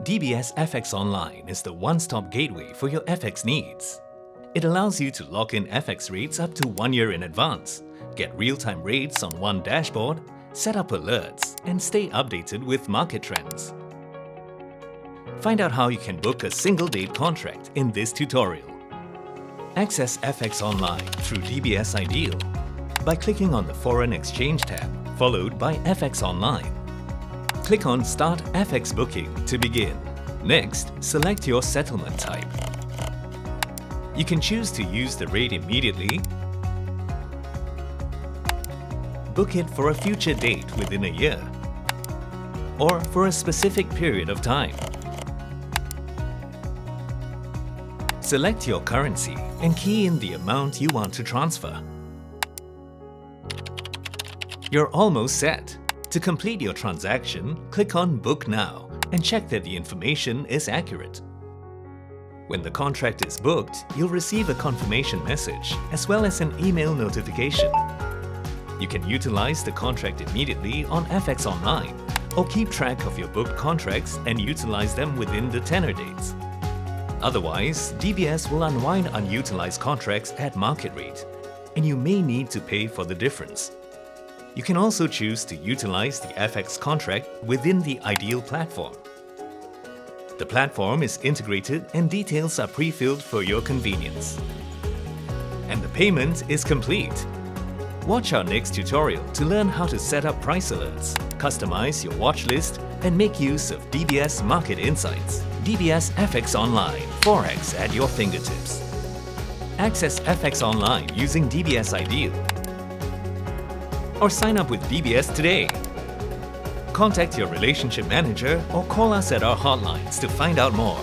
DBS FX Online is the one-stop gateway for your FX needs. It allows you to lock in FX rates up to 1 year in advance, get real-time rates on one dashboard, set up alerts, and stay updated with market trends. Find out how you can book a single-date contract in this tutorial. Access FX Online through DBS Ideal by clicking on the Foreign Exchange tab, followed by FX Online. Click on Start FX Booking to begin. Next, select your settlement type. You can choose to use the rate immediately, book it for a future date within a year, or for a specific period of time. Select your currency and key in the amount you want to transfer. You're almost set. To complete your transaction, click on Book Now and check that the information is accurate. When the contract is booked, you'll receive a confirmation message as well as an email notification. You can utilize the contract immediately on FX Online or keep track of your booked contracts and utilize them within the tenor dates. Otherwise, DBS will unwind unutilized contracts at market rate, and you may need to pay for the difference. You can also choose to utilize the FX contract within the Ideal platform. The platform is integrated and details are pre-filled for your convenience. And the payment is complete. Watch our next tutorial to learn how to set up price alerts, customize your watch list, and make use of DBS Market Insights. DBS FX Online, Forex at your fingertips. Access FX Online using DBS Ideal. Or sign up with DBS today. Contact your relationship manager or call us at our hotlines to find out more.